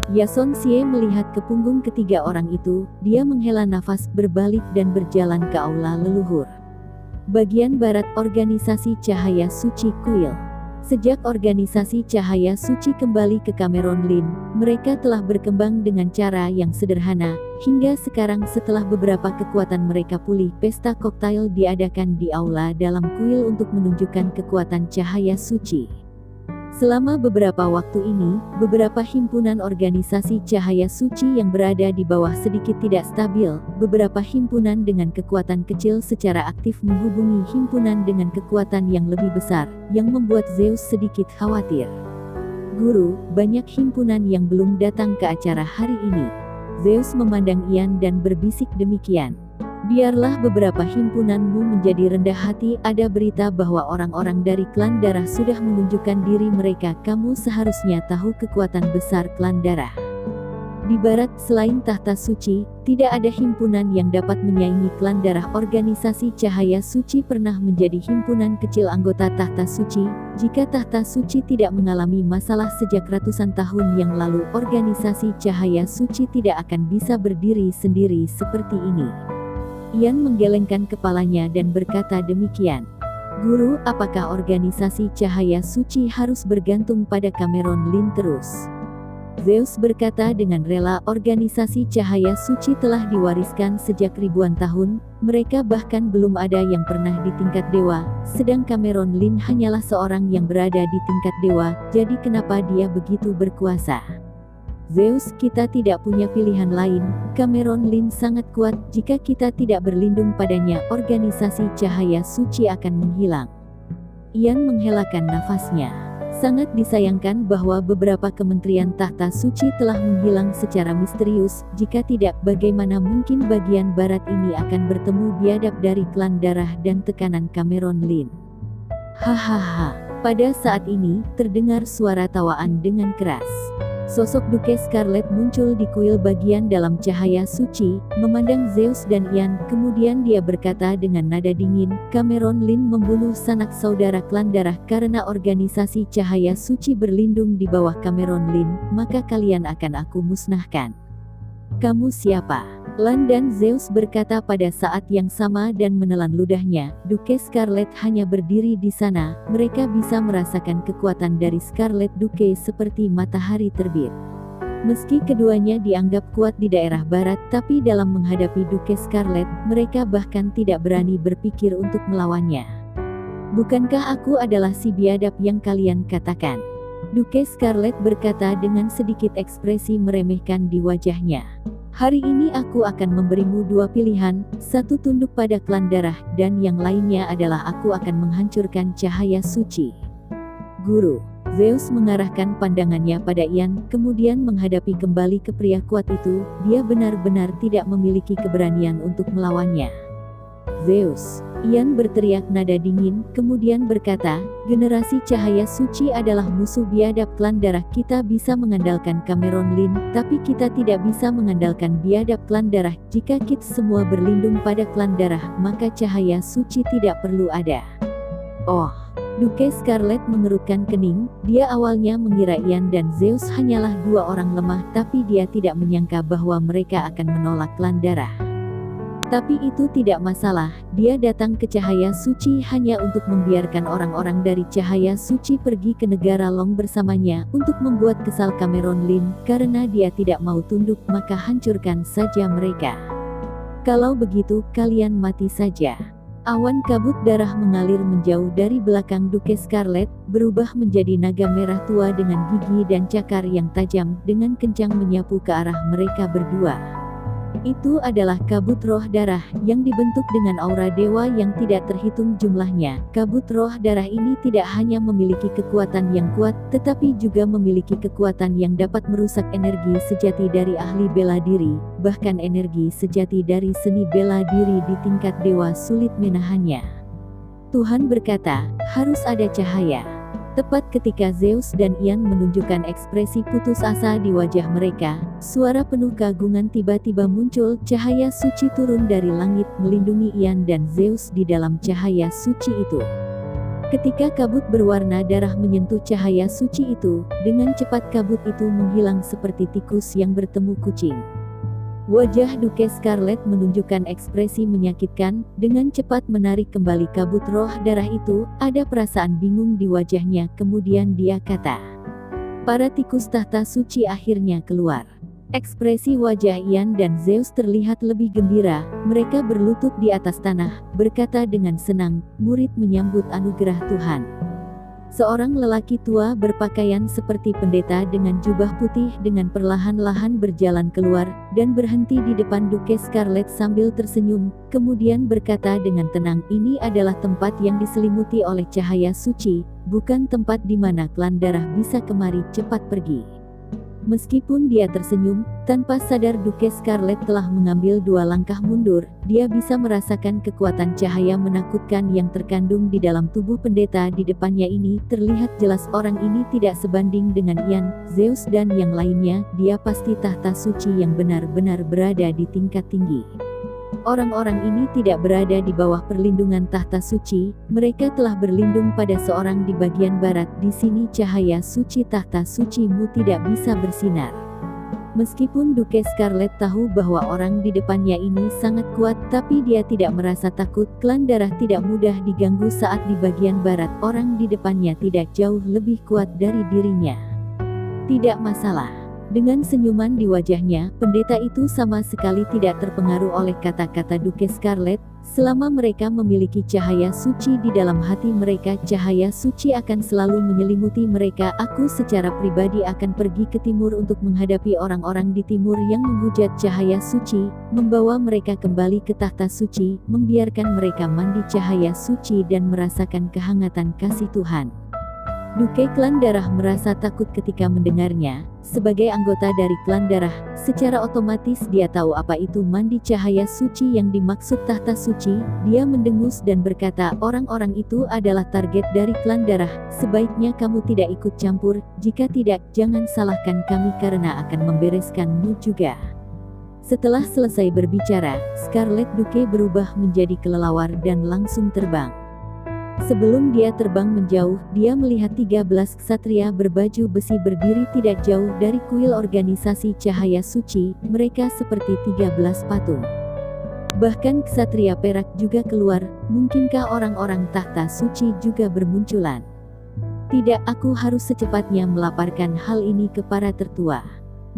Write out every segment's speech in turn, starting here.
Yason Xie melihat ke punggung ketiga orang itu, dia menghela nafas, berbalik dan berjalan ke aula leluhur. Bagian barat organisasi Cahaya Suci Kuil. Sejak organisasi Cahaya Suci kembali ke Cameron Lin, mereka telah berkembang dengan cara yang sederhana. Hingga sekarang setelah beberapa kekuatan mereka pulih, pesta koktail diadakan di aula dalam kuil untuk menunjukkan kekuatan Cahaya Suci. Selama beberapa waktu ini, beberapa himpunan organisasi Cahaya Suci yang berada di bawah sedikit tidak stabil. Beberapa himpunan dengan kekuatan kecil secara aktif menghubungi himpunan dengan kekuatan yang lebih besar, yang membuat Zeus sedikit khawatir. Guru, banyak himpunan yang belum datang ke acara hari ini. Zeus memandang Ian dan berbisik demikian. Biarlah beberapa himpunanmu menjadi rendah hati. Ada berita bahwa orang-orang dari klan darah sudah menunjukkan diri mereka. Kamu seharusnya tahu kekuatan besar klan darah. Di barat, selain tahta suci, tidak ada himpunan yang dapat menyaingi klan darah. Organisasi Cahaya Suci pernah menjadi himpunan kecil anggota tahta suci. Jika tahta suci tidak mengalami masalah sejak ratusan tahun yang lalu, organisasi Cahaya Suci tidak akan bisa berdiri sendiri seperti ini. Ian menggelengkan kepalanya dan berkata demikian. Guru, apakah organisasi Cahaya Suci harus bergantung pada Cameron Lin terus? Zeus berkata dengan rela, organisasi Cahaya Suci telah diwariskan sejak ribuan tahun, mereka bahkan belum ada yang pernah di tingkat dewa, sedang Cameron Lin hanyalah seorang yang berada di tingkat dewa, jadi kenapa dia begitu berkuasa? Zeus, kita tidak punya pilihan lain. Cameron Lin sangat kuat. Jika kita tidak berlindung padanya, organisasi Cahaya Suci akan menghilang. Ian menghelakan nafasnya. Sangat disayangkan bahwa beberapa kementerian tahta suci telah menghilang secara misterius. Jika tidak, bagaimana mungkin bagian barat ini akan bertemu biadab dari klan darah dan tekanan Cameron Lin? Hahaha. Pada saat ini, terdengar suara tawaan dengan keras. Sosok Duke Scarlet muncul di kuil bagian dalam Cahaya Suci, memandang Zeus dan Ian, kemudian dia berkata dengan nada dingin, Cameron Lin membunuh sanak saudara klan darah. Karena organisasi Cahaya Suci berlindung di bawah Cameron Lin, maka kalian akan aku musnahkan. Kamu siapa? Lan dan Zeus berkata pada saat yang sama dan menelan ludahnya. Duke Scarlet hanya berdiri di sana. Mereka bisa merasakan kekuatan dari Scarlet Duke seperti matahari terbit. Meski keduanya dianggap kuat di daerah barat, tapi dalam menghadapi Duke Scarlet, mereka bahkan tidak berani berpikir untuk melawannya. Bukankah aku adalah si biadab yang kalian katakan? Duke Scarlet berkata dengan sedikit ekspresi meremehkan di wajahnya. Hari ini aku akan memberimu dua pilihan, satu tunduk pada klan darah, dan yang lainnya adalah aku akan menghancurkan Cahaya Suci. Guru, Zeus mengarahkan pandangannya pada Ian, kemudian menghadapi kembali ke pria kuat itu. Dia benar-benar tidak memiliki keberanian untuk melawannya. Zeus, Ian berteriak nada dingin, kemudian berkata, generasi Cahaya Suci adalah musuh biadab klan darah. Kita bisa mengandalkan Cameron Lin, tapi kita tidak bisa mengandalkan biadab klan darah. Jika kita semua berlindung pada klan darah, maka Cahaya Suci tidak perlu ada. Oh, Duke Scarlet mengerutkan kening. Dia awalnya mengira Ian dan Zeus hanyalah dua orang lemah, tapi dia tidak menyangka bahwa mereka akan menolak klan darah. Tapi itu tidak masalah, dia datang ke Cahaya Suci hanya untuk membiarkan orang-orang dari Cahaya Suci pergi ke negara Long bersamanya, untuk membuat kesal Cameron Lin. Karena dia tidak mau tunduk, maka hancurkan saja mereka. Kalau begitu, kalian mati saja. Awan kabut darah mengalir menjauh dari belakang Duke Scarlet, berubah menjadi naga merah tua dengan gigi dan cakar yang tajam, dengan kencang menyapu ke arah mereka berdua. Itu adalah kabut roh darah, yang dibentuk dengan aura dewa yang tidak terhitung jumlahnya. Kabut roh darah ini tidak hanya memiliki kekuatan yang kuat, tetapi juga memiliki kekuatan yang dapat merusak energi sejati dari ahli bela diri. Bahkan energi sejati dari seni bela diri di tingkat dewa sulit menahannya. Tuhan berkata, harus ada cahaya. Tepat ketika Zeus dan Ian menunjukkan ekspresi putus asa di wajah mereka, suara penuh keagungan tiba-tiba muncul. Cahaya suci turun dari langit melindungi Ian dan Zeus di dalam cahaya suci itu. Ketika kabut berwarna darah menyentuh cahaya suci itu, dengan cepat kabut itu menghilang seperti tikus yang bertemu kucing. Wajah Duke Scarlet menunjukkan ekspresi menyakitkan, dengan cepat menarik kembali kabut roh darah itu, ada perasaan bingung di wajahnya, kemudian dia kata, "Para tikus tahta suci akhirnya keluar." Ekspresi wajah Ian dan Zeus terlihat lebih gembira, mereka berlutut di atas tanah, berkata dengan senang, "Murid menyambut anugerah Tuhan." Seorang lelaki tua berpakaian seperti pendeta dengan jubah putih dengan perlahan-lahan berjalan keluar, dan berhenti di depan Duke Scarlet sambil tersenyum, kemudian berkata dengan tenang, "Ini adalah tempat yang diselimuti oleh cahaya suci, bukan tempat di mana klan darah bisa kemari, cepat pergi." Meskipun dia tersenyum, tanpa sadar Duke Scarlet telah mengambil 2 langkah mundur, dia bisa merasakan kekuatan cahaya menakutkan yang terkandung di dalam tubuh pendeta di depannya ini, terlihat jelas orang ini tidak sebanding dengan Ian, Zeus dan yang lainnya, dia pasti tahta suci yang benar-benar berada di tingkat tinggi. Orang-orang ini tidak berada di bawah perlindungan tahta suci, mereka telah berlindung pada seorang di bagian barat. Di sini cahaya suci tahta sucimu tidak bisa bersinar. Meskipun Duke Scarlet tahu bahwa orang di depannya ini sangat kuat, tapi dia tidak merasa takut. Klan darah tidak mudah diganggu saat di bagian barat, orang di depannya tidak jauh lebih kuat dari dirinya. Tidak masalah. Dengan senyuman di wajahnya, pendeta itu sama sekali tidak terpengaruh oleh kata-kata Duke Scarlet. Selama mereka memiliki cahaya suci di dalam hati mereka, cahaya suci akan selalu menyelimuti mereka. Aku secara pribadi akan pergi ke timur untuk menghadapi orang-orang di timur yang menghujat cahaya suci, membawa mereka kembali ke tahta suci, membiarkan mereka mandi cahaya suci dan merasakan kehangatan kasih Tuhan. Duke Klan Darah merasa takut ketika mendengarnya. Sebagai anggota dari Klan Darah, secara otomatis dia tahu apa itu mandi cahaya suci yang dimaksud tahta suci. Dia mendengus dan berkata, "Orang-orang itu adalah target dari Klan Darah, sebaiknya kamu tidak ikut campur, jika tidak, jangan salahkan kami karena akan membereskanmu juga." Setelah selesai berbicara, Scarlet Duke berubah menjadi kelelawar dan langsung terbang. Sebelum dia terbang menjauh, dia melihat 13 ksatria berbaju besi berdiri tidak jauh dari kuil organisasi cahaya suci, mereka seperti 13 patung. Bahkan ksatria perak juga keluar, mungkinkah orang-orang tahta suci juga bermunculan? Tidak, aku harus secepatnya melaporkan hal ini ke para tertua.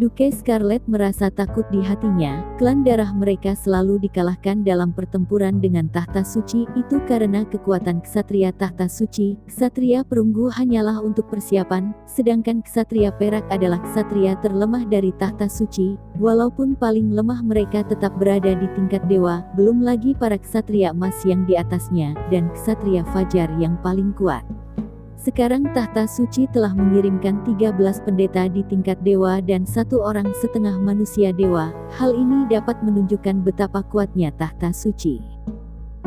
Duke Scarlet merasa takut di hatinya. Klan darah mereka selalu dikalahkan dalam pertempuran dengan tahta suci, itu karena kekuatan ksatria tahta suci. Ksatria perunggu hanyalah untuk persiapan, sedangkan ksatria perak adalah ksatria terlemah dari tahta suci. Walaupun paling lemah, mereka tetap berada di tingkat dewa, belum lagi para ksatria emas yang di atasnya, dan ksatria fajar yang paling kuat. Sekarang tahta suci telah mengirimkan 13 pendeta di tingkat dewa dan 1 orang setengah manusia dewa. Hal ini dapat menunjukkan betapa kuatnya tahta suci.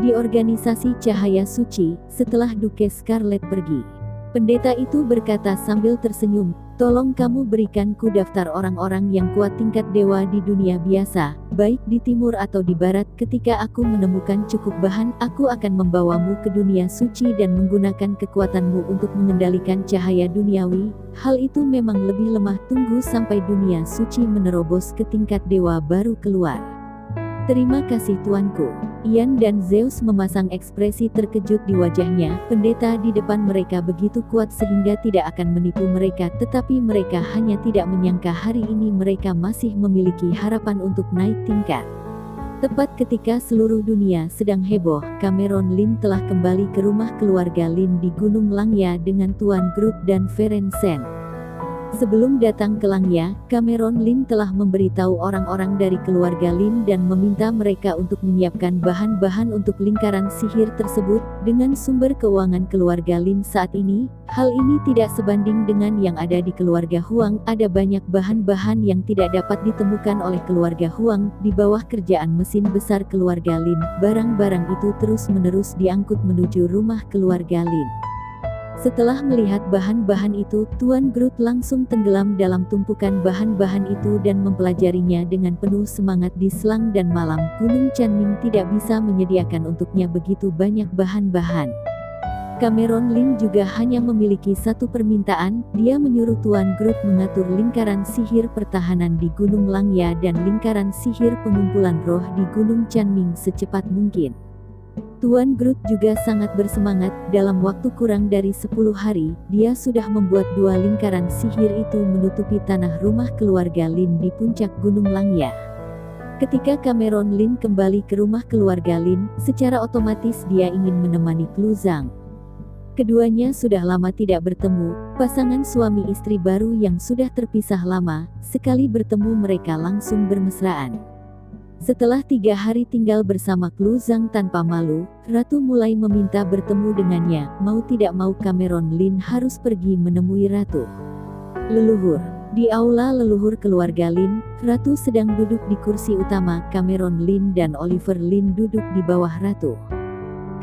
Di organisasi cahaya suci, setelah Duke Scarlet pergi, pendeta itu berkata sambil tersenyum, "Tolong kamu berikanku daftar orang-orang yang kuat tingkat dewa di dunia biasa, baik di timur atau di barat. Ketika aku menemukan cukup bahan, aku akan membawamu ke dunia suci dan menggunakan kekuatanmu untuk mengendalikan cahaya duniawi. Hal itu memang lebih lemah, tunggu sampai dunia suci menerobos ke tingkat dewa baru keluar." "Terima kasih tuanku." Ian dan Zeus memasang ekspresi terkejut di wajahnya. Pendeta di depan mereka begitu kuat sehingga tidak akan menipu mereka, tetapi mereka hanya tidak menyangka hari ini mereka masih memiliki harapan untuk naik tingkat. Tepat ketika seluruh dunia sedang heboh, Cameron Lin telah kembali ke rumah keluarga Lin di Gunung Langya dengan Tuan Groot dan Feren Sen. Sebelum datang ke Langya, Cameron Lin telah memberitahu orang-orang dari keluarga Lin dan meminta mereka untuk menyiapkan bahan-bahan untuk lingkaran sihir tersebut. Dengan sumber keuangan keluarga Lin saat ini, hal ini tidak sebanding dengan yang ada di keluarga Huang. Ada banyak bahan-bahan yang tidak dapat ditemukan oleh keluarga Huang. Di bawah kerjaan mesin besar keluarga Lin, barang-barang itu terus-menerus diangkut menuju rumah keluarga Lin. Setelah melihat bahan-bahan itu, Tuan Groot langsung tenggelam dalam tumpukan bahan-bahan itu dan mempelajarinya dengan penuh semangat. Di siang dan malam, Gunung Chanming tidak bisa menyediakan untuknya begitu banyak bahan-bahan. Cameron Lin juga hanya memiliki satu permintaan, dia menyuruh Tuan Groot mengatur lingkaran sihir pertahanan di Gunung Langya dan lingkaran sihir pengumpulan roh di Gunung Chanming secepat mungkin. Tuan Groot juga sangat bersemangat, dalam waktu kurang dari 10 hari, dia sudah membuat 2 lingkaran sihir itu menutupi tanah rumah keluarga Lin di puncak Gunung Langya. Ketika Cameron Lin kembali ke rumah keluarga Lin, secara otomatis dia ingin menemani Klu Zhang. Keduanya sudah lama tidak bertemu, pasangan suami istri baru yang sudah terpisah lama, sekali bertemu mereka langsung bermesraan. Setelah 3 hari tinggal bersama Klu Zhang tanpa malu, Ratu mulai meminta bertemu dengannya, mau tidak mau Cameron Lin harus pergi menemui Ratu. Leluhur. Di aula leluhur keluarga Lin, Ratu sedang duduk di kursi utama, Cameron Lin dan Oliver Lin duduk di bawah Ratu.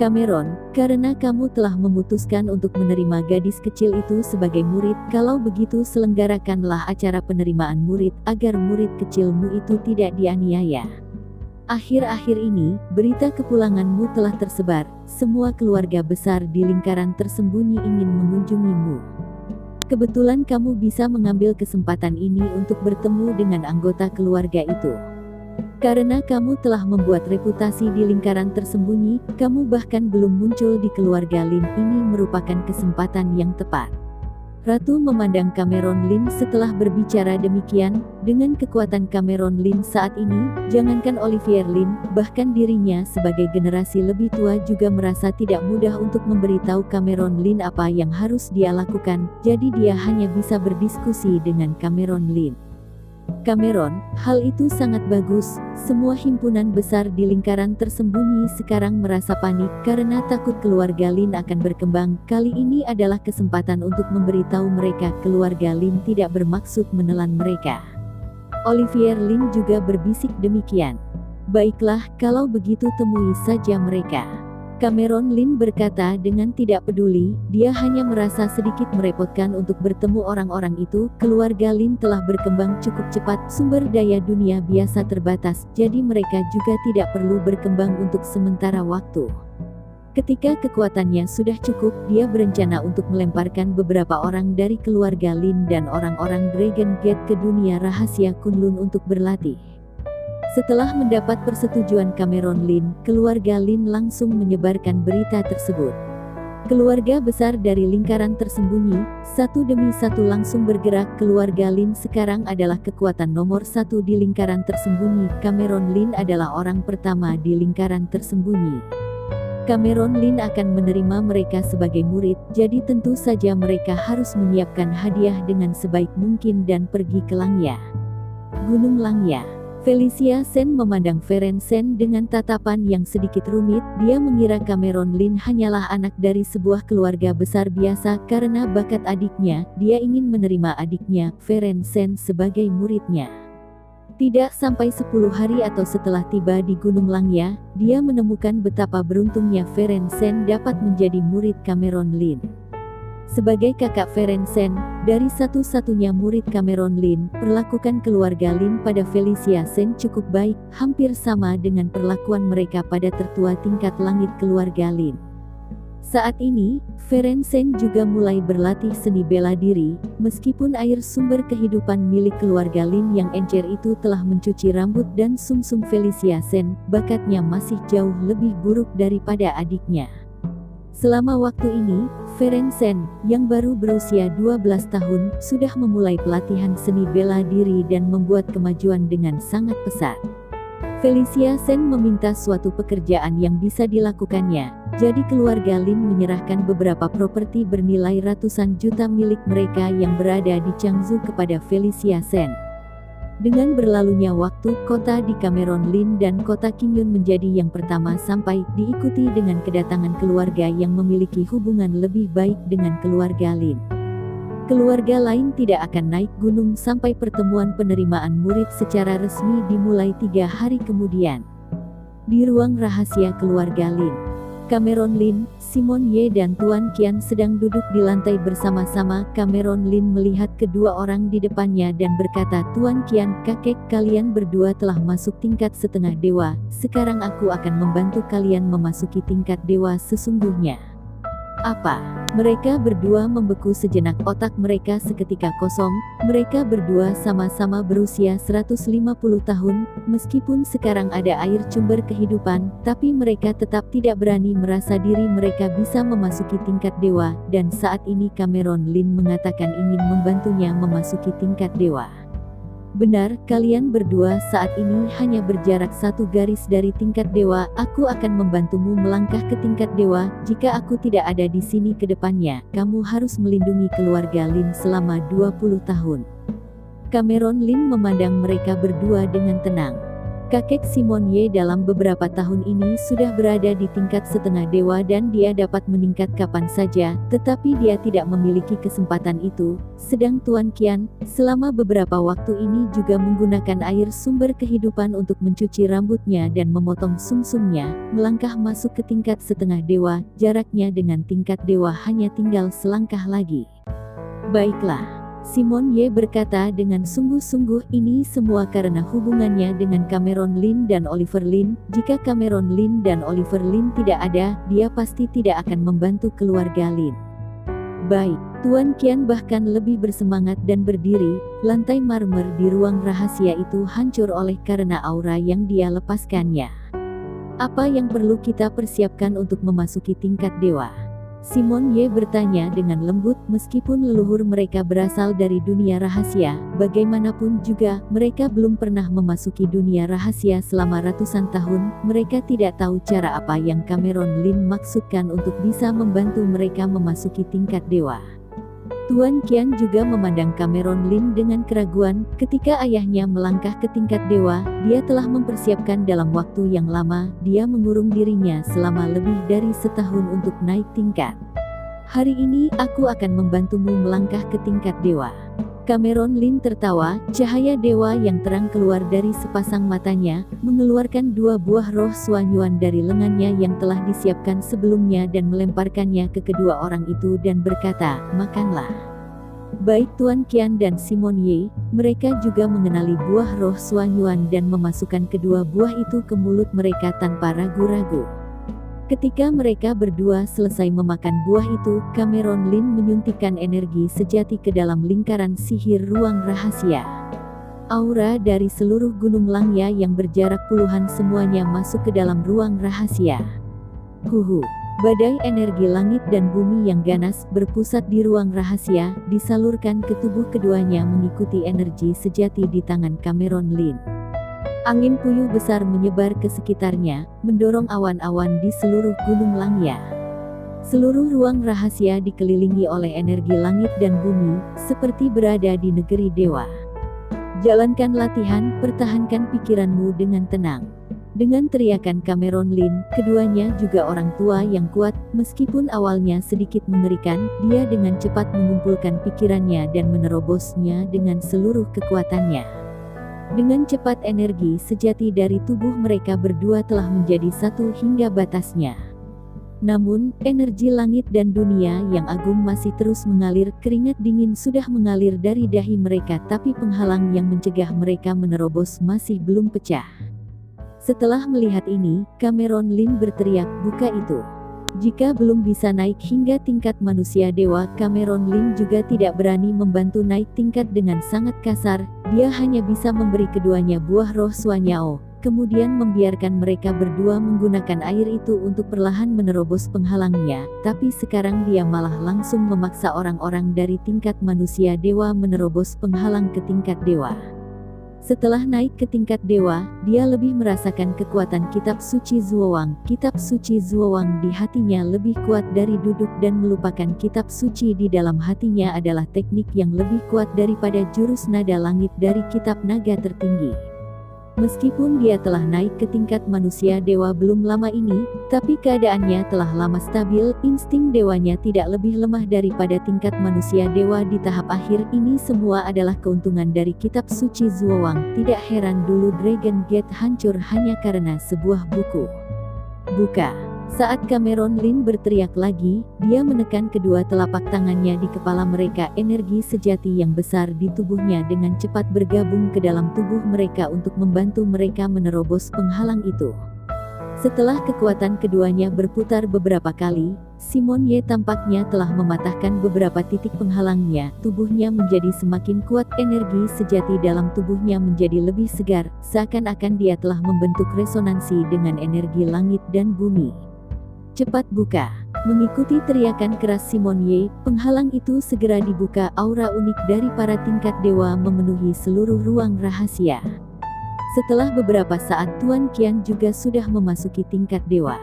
Cameron, karena kamu telah memutuskan untuk menerima gadis kecil itu sebagai murid, kalau begitu selenggarakanlah acara penerimaan murid, agar murid kecilmu itu tidak dianiaya. Akhir-akhir ini, berita kepulanganmu telah tersebar, semua keluarga besar di lingkaran tersembunyi ingin mengunjungimu. Kebetulan kamu bisa mengambil kesempatan ini untuk bertemu dengan anggota keluarga itu. Karena kamu telah membuat reputasi di lingkaran tersembunyi, kamu bahkan belum muncul di keluarga Lin, ini merupakan kesempatan yang tepat. Ratu memandang Cameron Lin setelah berbicara demikian, dengan kekuatan Cameron Lin saat ini, jangankan Olivier Lin, bahkan dirinya sebagai generasi lebih tua juga merasa tidak mudah untuk memberitahu Cameron Lin apa yang harus dia lakukan, jadi dia hanya bisa berdiskusi dengan Cameron Lin. Cameron, hal itu sangat bagus, semua himpunan besar di lingkaran tersembunyi sekarang merasa panik karena takut keluarga Lin akan berkembang, kali ini adalah kesempatan untuk memberitahu mereka keluarga Lin tidak bermaksud menelan mereka. Olivier Lin juga berbisik demikian. Baiklah, kalau begitu temui saja mereka. Cameron Lin berkata dengan tidak peduli, dia hanya merasa sedikit merepotkan untuk bertemu orang-orang itu, keluarga Lin telah berkembang cukup cepat, sumber daya dunia biasa terbatas, jadi mereka juga tidak perlu berkembang untuk sementara waktu. Ketika kekuatannya sudah cukup, dia berencana untuk melemparkan beberapa orang dari keluarga Lin dan orang-orang Dragon Gate ke dunia rahasia Kunlun untuk berlatih. Setelah mendapat persetujuan Cameron Lin, keluarga Lin langsung menyebarkan berita tersebut. Keluarga besar dari lingkaran tersembunyi, satu demi satu langsung bergerak. Keluarga Lin sekarang adalah kekuatan nomor 1 di lingkaran tersembunyi. Cameron Lin adalah orang pertama di lingkaran tersembunyi. Cameron Lin akan menerima mereka sebagai murid, jadi tentu saja mereka harus menyiapkan hadiah dengan sebaik mungkin dan pergi ke Langya. Gunung Langya. Felicia Sen memandang Feren Sen dengan tatapan yang sedikit rumit, dia mengira Cameron Lin hanyalah anak dari sebuah keluarga besar biasa, karena bakat adiknya, dia ingin menerima adiknya, Feren Sen sebagai muridnya. Tidak sampai 10 hari atau setelah tiba di Gunung Langya, dia menemukan betapa beruntungnya Feren Sen dapat menjadi murid Cameron Lin. Sebagai kakak Feren Sen, dari satu-satunya murid Cameron Lin, perlakukan keluarga Lin pada Felicia Sen cukup baik, hampir sama dengan perlakuan mereka pada tertua tingkat langit keluarga Lin. Saat ini, Feren Sen juga mulai berlatih seni bela diri, meskipun air sumber kehidupan milik keluarga Lin yang encer itu telah mencuci rambut dan sumsum Felicia Sen, bakatnya masih jauh lebih buruk daripada adiknya. Selama waktu ini, Feren Sen, yang baru berusia 12 tahun, sudah memulai pelatihan seni bela diri dan membuat kemajuan dengan sangat pesat. Felicia Sen meminta suatu pekerjaan yang bisa dilakukannya, jadi keluarga Lin menyerahkan beberapa properti bernilai ratusan juta milik mereka yang berada di Changzhou kepada Felicia Sen. Dengan berlalunya waktu, kota di Cameron Lin dan kota Qingyun menjadi yang pertama sampai, diikuti dengan kedatangan keluarga yang memiliki hubungan lebih baik dengan keluarga Lin. Keluarga lain tidak akan naik gunung sampai pertemuan penerimaan murid secara resmi dimulai 3 hari kemudian. Di ruang rahasia keluarga Lin, Cameron Lin, Simon Ye dan Tuan Qian sedang duduk di lantai bersama-sama. Cameron Lin melihat kedua orang di depannya dan berkata, "Tuan Qian, kakek, kalian berdua telah masuk tingkat setengah dewa, sekarang aku akan membantu kalian memasuki tingkat dewa sesungguhnya." Apa? Mereka berdua membeku sejenak, otak mereka seketika kosong. Mereka berdua sama-sama berusia 150 tahun, meskipun sekarang ada air sumber kehidupan, tapi mereka tetap tidak berani merasa diri mereka bisa memasuki tingkat dewa, dan saat ini Cameron Lin mengatakan ingin membantunya memasuki tingkat dewa. Benar, kalian berdua saat ini hanya berjarak satu garis dari tingkat dewa. Aku akan membantumu melangkah ke tingkat dewa. Jika aku tidak ada di sini ke depannya, kamu harus melindungi keluarga Lin selama 20 tahun. Cameron Lin memandang mereka berdua dengan tenang. Kakek Simon Ye dalam beberapa tahun ini sudah berada di tingkat setengah dewa dan dia dapat meningkat kapan saja, tetapi dia tidak memiliki kesempatan itu. Sedang Tuan Qian, selama beberapa waktu ini juga menggunakan air sumber kehidupan untuk mencuci rambutnya dan memotong sumsumnya, melangkah masuk ke tingkat setengah dewa. Jaraknya dengan tingkat dewa hanya tinggal selangkah lagi. Baiklah. Simon Ye berkata dengan sungguh-sungguh, ini semua karena hubungannya dengan Cameron Lin dan Oliver Lin. Jika Cameron Lin dan Oliver Lin tidak ada, dia pasti tidak akan membantu keluarga Lin. Baik, Tuan Qian bahkan lebih bersemangat dan berdiri. Lantai marmer di ruang rahasia itu hancur oleh karena aura yang dia lepaskannya. Apa yang perlu kita persiapkan untuk memasuki tingkat dewa? Simon Ye bertanya dengan lembut. Meskipun leluhur mereka berasal dari dunia rahasia, bagaimanapun juga, mereka belum pernah memasuki dunia rahasia selama ratusan tahun. Mereka tidak tahu cara apa yang Cameron Lin maksudkan untuk bisa membantu mereka memasuki tingkat dewa. Tuan Qian juga memandang Cameron Lin dengan keraguan. Ketika ayahnya melangkah ke tingkat dewa, dia telah mempersiapkan dalam waktu yang lama. Dia mengurung dirinya selama lebih dari setahun untuk naik tingkat. Hari ini aku akan membantumu melangkah ke tingkat dewa. Cameron Lin tertawa, cahaya dewa yang terang keluar dari sepasang matanya, mengeluarkan dua buah roh Suanyuan dari lengannya yang telah disiapkan sebelumnya dan melemparkannya ke kedua orang itu dan berkata, makanlah. Baik Tuan Qian dan Simon Ye, mereka juga mengenali buah roh Suanyuan dan memasukkan kedua buah itu ke mulut mereka tanpa ragu-ragu. Ketika mereka berdua selesai memakan buah itu, Cameron Lin menyuntikkan energi sejati ke dalam lingkaran sihir ruang rahasia. Aura dari seluruh gunung Langya yang berjarak puluhan semuanya masuk ke dalam ruang rahasia. Huhu. Badai energi langit dan bumi yang ganas berpusat di ruang rahasia, disalurkan ke tubuh keduanya mengikuti energi sejati di tangan Cameron Lin. Angin puyuh besar menyebar ke sekitarnya, mendorong awan-awan di seluruh gunung Langya. Seluruh ruang rahasia dikelilingi oleh energi langit dan bumi, seperti berada di negeri dewa. Jalankan latihan, pertahankan pikiranmu dengan tenang. Dengan teriakan Cameron Lin, keduanya juga orang tua yang kuat. Meskipun awalnya sedikit mengerikan, dia dengan cepat mengumpulkan pikirannya dan menerobosnya dengan seluruh kekuatannya. Dengan cepat energi sejati dari tubuh mereka berdua telah menjadi satu hingga batasnya. Namun, energi langit dan dunia yang agung masih terus mengalir. Keringat dingin sudah mengalir dari dahi mereka, tapi penghalang yang mencegah mereka menerobos masih belum pecah. Setelah melihat ini, Cameron Lin berteriak, buka itu. Jika belum bisa naik hingga tingkat manusia dewa, Cameron Lin juga tidak berani membantu naik tingkat dengan sangat kasar. Dia hanya bisa memberi keduanya buah roh Suanyao, kemudian membiarkan mereka berdua menggunakan air itu untuk perlahan menerobos penghalangnya. Tapi sekarang dia malah langsung memaksa orang-orang dari tingkat manusia dewa menerobos penghalang ke tingkat dewa. Setelah naik ke tingkat dewa, dia lebih merasakan kekuatan kitab suci Zuowang. Kitab suci Zuowang di hatinya lebih kuat dari duduk dan melupakan kitab suci di dalam hatinya adalah teknik yang lebih kuat daripada jurus nada langit dari kitab naga tertinggi. Meskipun dia telah naik ke tingkat manusia dewa belum lama ini, tapi keadaannya telah lama stabil. Insting dewanya tidak lebih lemah daripada tingkat manusia dewa di tahap akhir. Ini semua adalah keuntungan dari kitab suci Zuowang. Tidak heran dulu Dragon Gate hancur hanya karena sebuah buku. Buka. Saat Cameron Lin berteriak lagi, dia menekan kedua telapak tangannya di kepala mereka. Energi sejati yang besar di tubuhnya dengan cepat bergabung ke dalam tubuh mereka untuk membantu mereka menerobos penghalang itu. Setelah kekuatan keduanya berputar beberapa kali, Simon Ye tampaknya telah mematahkan beberapa titik penghalangnya, tubuhnya menjadi semakin kuat, energi sejati dalam tubuhnya menjadi lebih segar, seakan-akan dia telah membentuk resonansi dengan energi langit dan bumi. Cepat buka! Mengikuti teriakan keras Simon Ye, penghalang itu segera dibuka, aura unik dari para tingkat dewa memenuhi seluruh ruang rahasia. Setelah beberapa saat Tuan Qian juga sudah memasuki tingkat dewa.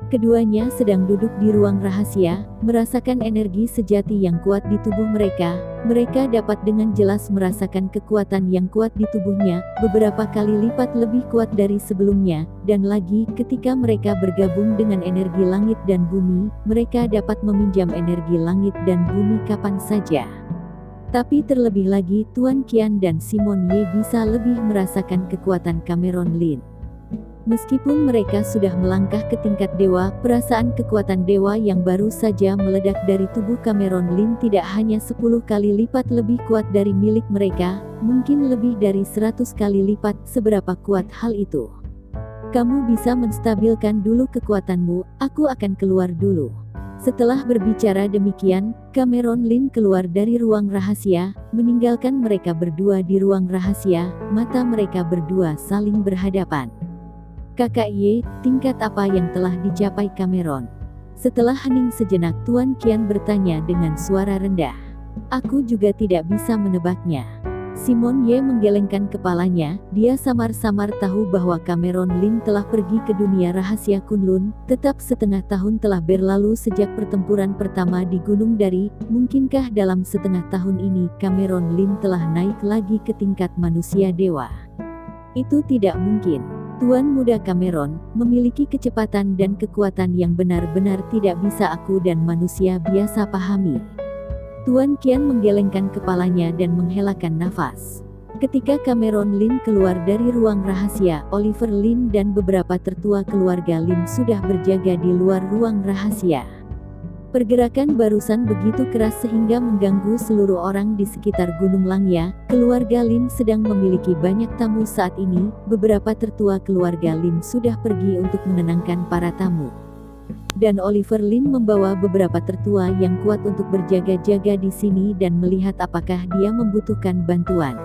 Keduanya sedang duduk di ruang rahasia, merasakan energi sejati yang kuat di tubuh mereka. Mereka dapat dengan jelas merasakan kekuatan yang kuat di tubuhnya, beberapa kali lipat lebih kuat dari sebelumnya, dan lagi ketika mereka bergabung dengan energi langit dan bumi, mereka dapat meminjam energi langit dan bumi kapan saja. Tapi terlebih lagi Tuan Qian dan Simon Ye bisa lebih merasakan kekuatan Cameron Lin. Meskipun mereka sudah melangkah ke tingkat dewa, perasaan kekuatan dewa yang baru saja meledak dari tubuh Cameron Lin tidak hanya 10 kali lipat lebih kuat dari milik mereka, mungkin lebih dari 100 kali lipat. Seberapa kuat hal itu? Kamu bisa menstabilkan dulu kekuatanmu, aku akan keluar dulu. Setelah berbicara demikian, Cameron Lin keluar dari ruang rahasia, meninggalkan mereka berdua di ruang rahasia, mata mereka berdua saling berhadapan. Kakak Ye, tingkat apa yang telah dicapai Cameron? Setelah hening sejenak Tuan Qian bertanya dengan suara rendah. Aku juga tidak bisa menebaknya. Simon Ye menggelengkan kepalanya, dia samar-samar tahu bahwa Cameron Lin telah pergi ke dunia rahasia Kunlun, tetap setengah tahun telah berlalu sejak pertempuran pertama di Gunung Dari, mungkinkah dalam setengah tahun ini Cameron Lin telah naik lagi ke tingkat manusia dewa? Itu tidak mungkin. Tuan muda Cameron memiliki kecepatan dan kekuatan yang benar-benar tidak bisa aku dan manusia biasa pahami. Tuan Qian menggelengkan kepalanya dan menghelakan nafas. Ketika Cameron Lin keluar dari ruang rahasia, Oliver Lin dan beberapa tertua keluarga Lin sudah berjaga di luar ruang rahasia. Pergerakan barusan begitu keras sehingga mengganggu seluruh orang di sekitar Gunung Langya. Keluarga Lin sedang memiliki banyak tamu saat ini. Beberapa tertua keluarga Lin sudah pergi untuk menenangkan para tamu. Dan Oliver Lin membawa beberapa tertua yang kuat untuk berjaga-jaga di sini dan melihat apakah dia membutuhkan bantuan.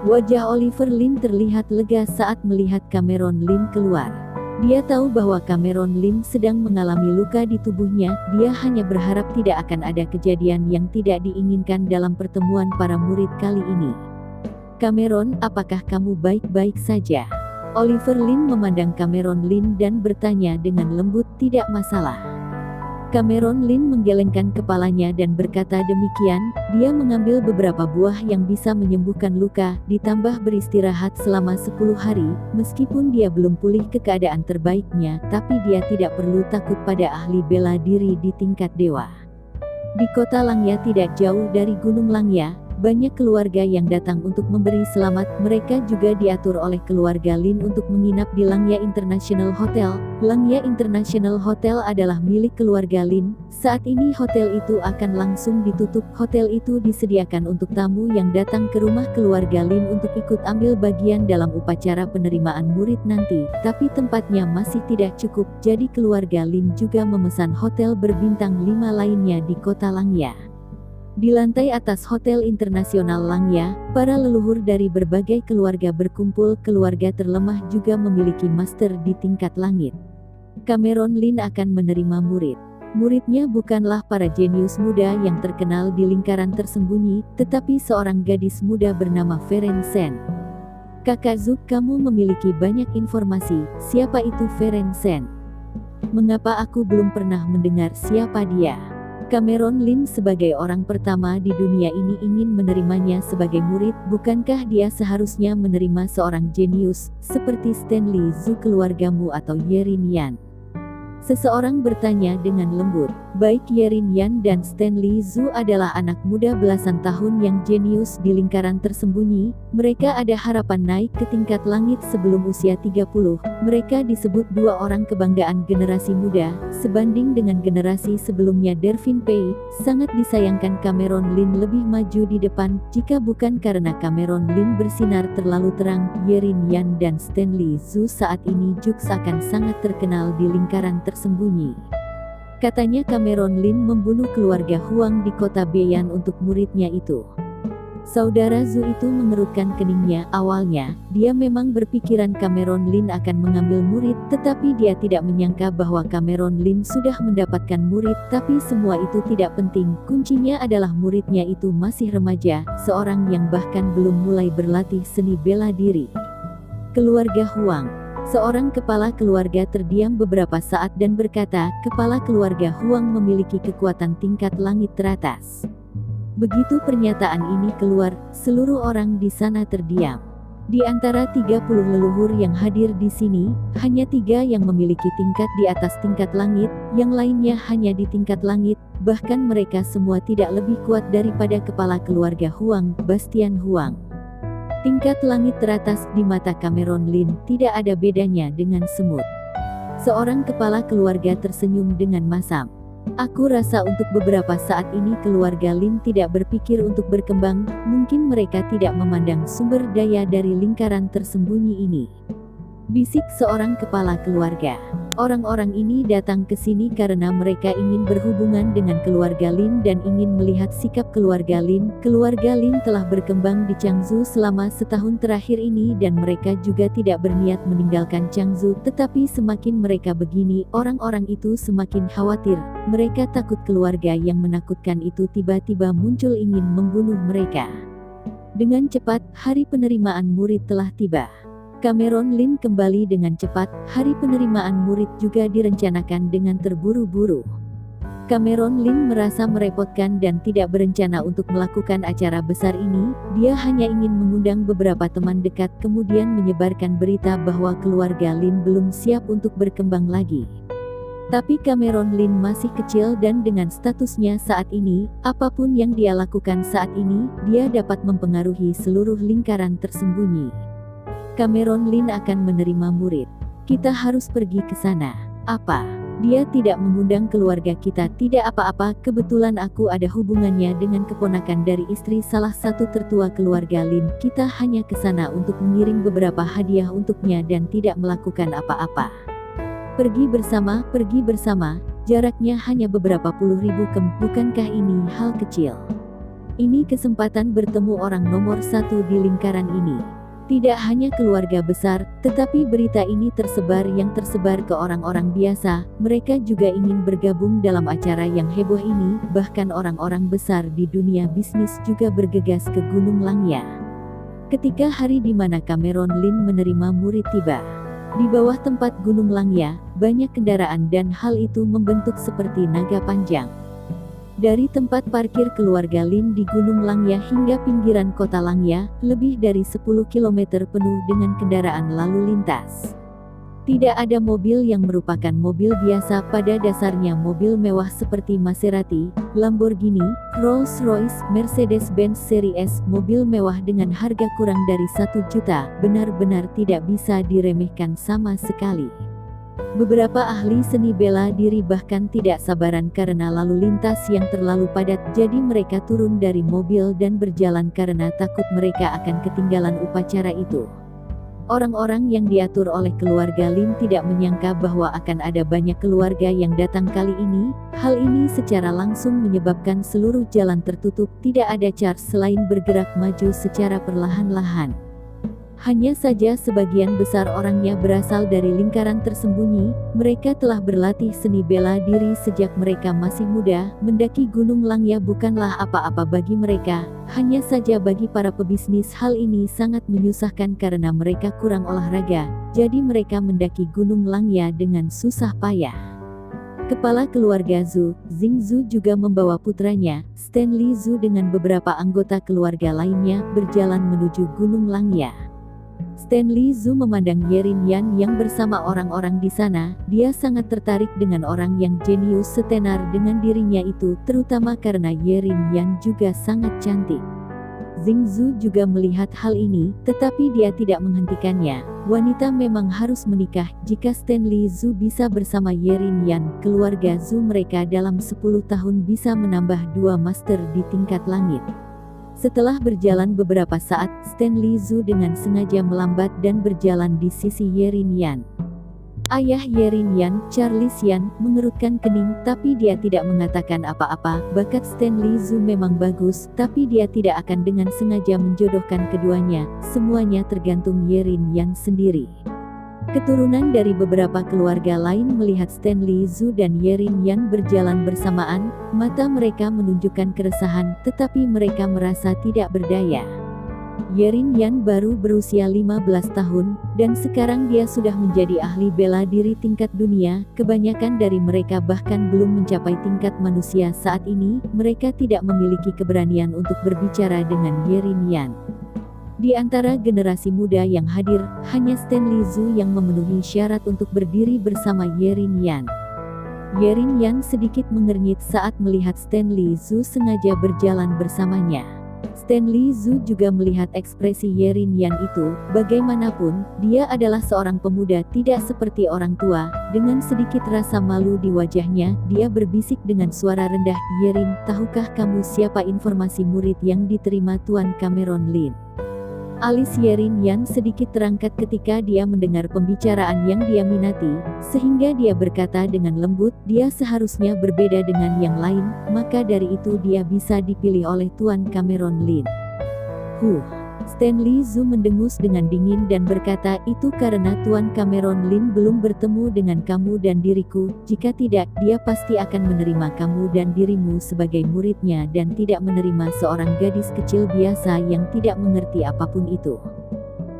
Wajah Oliver Lin terlihat lega saat melihat Cameron Lin keluar. Dia tahu bahwa Cameron Lin sedang mengalami luka di tubuhnya, dia hanya berharap tidak akan ada kejadian yang tidak diinginkan dalam pertemuan para murid kali ini. Cameron, apakah kamu baik-baik saja? Oliver Lin memandang Cameron Lin dan bertanya dengan lembut, tidak masalah. Cameron Lin menggelengkan kepalanya dan berkata demikian, dia mengambil beberapa buah yang bisa menyembuhkan luka, ditambah beristirahat selama 10 hari, meskipun dia belum pulih ke keadaan terbaiknya, tapi dia tidak perlu takut pada ahli bela diri di tingkat dewa. Di kota Langya tidak jauh dari Gunung Langya, banyak keluarga yang datang untuk memberi selamat. Mereka juga diatur oleh keluarga Lin untuk menginap di Langya International Hotel. Langya International Hotel adalah milik keluarga Lin. Saat ini hotel itu akan langsung ditutup. Hotel itu disediakan untuk tamu yang datang ke rumah keluarga Lin untuk ikut ambil bagian dalam upacara penerimaan murid nanti. Tapi tempatnya masih tidak cukup, jadi keluarga Lin juga memesan hotel berbintang 5 lainnya di kota Langya. Di lantai atas Hotel Internasional Langya, para leluhur dari berbagai keluarga berkumpul. Keluarga terlemah juga memiliki master di tingkat langit. Cameron Lin akan menerima murid. Muridnya bukanlah para jenius muda yang terkenal di lingkaran tersembunyi, tetapi seorang gadis muda bernama Feren Sen. Kakak Zuk, kamu memiliki banyak informasi. Siapa itu Feren Sen? Mengapa aku belum pernah mendengar siapa dia? Cameron Lin sebagai orang pertama di dunia ini ingin menerimanya sebagai murid. Bukankah dia seharusnya menerima seorang jenius, seperti Stanley Zhu keluargamu atau Yerin Yan? Seseorang bertanya dengan lembut. Baik Yerin Yan dan Stanley Zhu adalah anak muda belasan tahun yang jenius di lingkaran tersembunyi. Mereka ada harapan naik ke tingkat langit sebelum usia 30. Mereka disebut dua orang kebanggaan generasi muda, sebanding dengan generasi sebelumnya. Dervin Pei, sangat disayangkan Cameron Lin lebih maju di depan. Jika bukan karena Cameron Lin bersinar terlalu terang, Yerin Yan dan Stanley Zhu saat ini juga akan sangat terkenal di lingkaran tersembunyi. Katanya Cameron Lin membunuh keluarga Huang di kota Beyan untuk muridnya itu. Saudara Zhu itu mengerutkan keningnya. Awalnya, dia memang berpikiran Cameron Lin akan mengambil murid, tetapi dia tidak menyangka bahwa Cameron Lin sudah mendapatkan murid. Tapi semua itu tidak penting, kuncinya adalah muridnya itu masih remaja, seorang yang bahkan belum mulai berlatih seni bela diri. Keluarga Huang. Seorang kepala keluarga terdiam beberapa saat dan berkata, kepala keluarga Huang memiliki kekuatan tingkat langit teratas. Begitu pernyataan ini keluar, seluruh orang di sana terdiam. Di antara 30 leluhur yang hadir di sini, hanya 3 yang memiliki tingkat di atas tingkat langit, yang lainnya hanya di tingkat langit, bahkan mereka semua tidak lebih kuat daripada kepala keluarga Huang, Bastian Huang. Tingkat langit teratas di mata Cameron Lin tidak ada bedanya dengan semut. Seorang kepala keluarga tersenyum dengan masam. Aku rasa untuk beberapa saat ini keluarga Lin tidak berpikir untuk berkembang, mungkin mereka tidak memandang sumber daya dari lingkaran tersembunyi ini. Bisik seorang kepala keluarga. Orang-orang ini datang ke sini karena mereka ingin berhubungan dengan keluarga Lin dan ingin melihat sikap keluarga Lin. Keluarga Lin telah berkembang di Changzhou selama setahun terakhir ini dan mereka juga tidak berniat meninggalkan Changzhou. Tetapi semakin mereka begini, orang-orang itu semakin khawatir. Mereka takut keluarga yang menakutkan itu tiba-tiba muncul ingin membunuh mereka. Dengan cepat, hari penerimaan murid telah tiba. Cameron Lin kembali dengan cepat, hari penerimaan murid juga direncanakan dengan terburu-buru. Cameron Lin merasa merepotkan dan tidak berencana untuk melakukan acara besar ini, dia hanya ingin mengundang beberapa teman dekat kemudian menyebarkan berita bahwa keluarga Lin belum siap untuk berkembang lagi. Tapi Cameron Lin masih kecil dan dengan statusnya saat ini, apapun yang dia lakukan saat ini, dia dapat mempengaruhi seluruh lingkaran tersembunyi. Cameron Lin akan menerima murid. Kita harus pergi ke sana. Apa? Dia tidak mengundang keluarga kita. Tidak apa-apa, kebetulan aku ada hubungannya dengan keponakan dari istri salah satu tertua keluarga Lin. Kita hanya ke sana untuk mengirim beberapa hadiah untuknya dan tidak melakukan apa-apa. Pergi bersama, jaraknya hanya beberapa puluh ribu kem. Bukankah ini hal kecil? Ini kesempatan bertemu orang nomor 1 di lingkaran ini. Tidak hanya keluarga besar, tetapi berita ini tersebar ke orang-orang biasa. Mereka juga ingin bergabung dalam acara yang heboh ini, bahkan orang-orang besar di dunia bisnis juga bergegas ke Gunung Langya. Ketika hari di mana Cameron Lin menerima murid tiba, di bawah tempat Gunung Langya, banyak kendaraan dan hal itu membentuk seperti naga panjang. Dari tempat parkir keluarga Lin di Gunung Langya hingga pinggiran kota Langya, lebih dari 10 km penuh dengan kendaraan lalu lintas. Tidak ada mobil yang merupakan mobil biasa, pada dasarnya mobil mewah seperti Maserati, Lamborghini, Rolls-Royce, Mercedes-Benz Seri S, mobil mewah dengan harga kurang dari 1 juta, benar-benar tidak bisa diremehkan sama sekali. Beberapa ahli seni bela diri bahkan tidak sabaran karena lalu lintas yang terlalu padat, jadi mereka turun dari mobil dan berjalan karena takut mereka akan ketinggalan upacara itu. Orang-orang yang diatur oleh keluarga Lin tidak menyangka bahwa akan ada banyak keluarga yang datang kali ini. Hal ini secara langsung menyebabkan seluruh jalan tertutup, tidak ada cara selain bergerak maju secara perlahan-lahan. Hanya saja sebagian besar orangnya berasal dari lingkaran tersembunyi. Mereka telah berlatih seni bela diri sejak mereka masih muda. Mendaki Gunung Langya bukanlah apa-apa bagi mereka. Hanya saja bagi para pebisnis hal ini sangat menyusahkan karena mereka kurang olahraga. Jadi mereka mendaki Gunung Langya dengan susah payah. Kepala keluarga Zhu, Xing Zhu juga membawa putranya, Stanley Zhu dengan beberapa anggota keluarga lainnya berjalan menuju Gunung Langya. Stanley Zhu memandang Yerin Yan yang bersama orang-orang di sana. Dia sangat tertarik dengan orang yang jenius setenar dengan dirinya itu, terutama karena Yerin Yan juga sangat cantik. Xing Zhu juga melihat hal ini, tetapi dia tidak menghentikannya. Wanita memang harus menikah. Jika Stanley Zhu bisa bersama Yerin Yan, keluarga Zhu mereka dalam 10 tahun bisa menambah 2 master di tingkat langit. Setelah berjalan beberapa saat, Stanley Zhu dengan sengaja melambat dan berjalan di sisi Yerin Yan. Ayah Yerin Yan, Charles Yan, mengerutkan kening, tapi dia tidak mengatakan apa-apa. Bakat Stanley Zhu memang bagus, tapi dia tidak akan dengan sengaja menjodohkan keduanya. Semuanya tergantung Yerin Yan sendiri. Keturunan dari beberapa keluarga lain melihat Stanley Zhu dan Yerin Yan berjalan bersamaan. Mata mereka menunjukkan keresahan, tetapi mereka merasa tidak berdaya. Yerin Yan baru berusia 15 tahun, dan sekarang dia sudah menjadi ahli bela diri tingkat dunia. Kebanyakan dari mereka bahkan belum mencapai tingkat manusia saat ini. Mereka tidak memiliki keberanian untuk berbicara dengan Yerin Yan. Di antara generasi muda yang hadir, hanya Stanley Zhu yang memenuhi syarat untuk berdiri bersama Yerin Yan. Yerin Yan sedikit mengernyit saat melihat Stanley Zhu sengaja berjalan bersamanya. Stanley Zhu juga melihat ekspresi Yerin Yan itu. Bagaimanapun, dia adalah seorang pemuda tidak seperti orang tua. Dengan sedikit rasa malu di wajahnya, dia berbisik dengan suara rendah, "Yerin, tahukah kamu siapa informasi murid yang diterima Tuan Cameron Lin?" Alis Yerin Yan sedikit terangkat ketika dia mendengar pembicaraan yang dia minati, sehingga dia berkata dengan lembut, dia seharusnya berbeda dengan yang lain, maka dari itu dia bisa dipilih oleh Tuan Cameron Lin. Stanley Zhu mendengus dengan dingin dan berkata, itu karena Tuan Cameron Lin belum bertemu dengan kamu dan diriku. Jika tidak, dia pasti akan menerima kamu dan dirimu sebagai muridnya dan tidak menerima seorang gadis kecil biasa yang tidak mengerti apapun itu.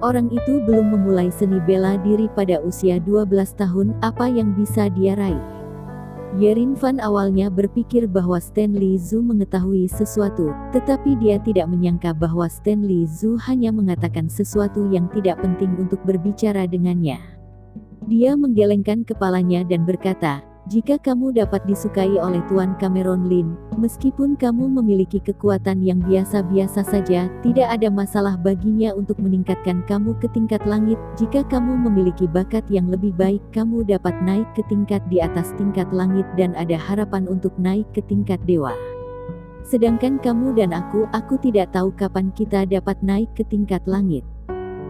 Orang itu belum memulai seni bela diri pada usia 12 tahun, apa yang bisa dia raih? Yerin Fan awalnya berpikir bahwa Stanley Zhu mengetahui sesuatu, tetapi dia tidak menyangka bahwa Stanley Zhu hanya mengatakan sesuatu yang tidak penting untuk berbicara dengannya. Dia menggelengkan kepalanya dan berkata, jika kamu dapat disukai oleh Tuan Cameron Lin, meskipun kamu memiliki kekuatan yang biasa-biasa saja, tidak ada masalah baginya untuk meningkatkan kamu ke tingkat langit. Jika kamu memiliki bakat yang lebih baik, kamu dapat naik ke tingkat di atas tingkat langit dan ada harapan untuk naik ke tingkat dewa. Sedangkan kamu dan aku tidak tahu kapan kita dapat naik ke tingkat langit.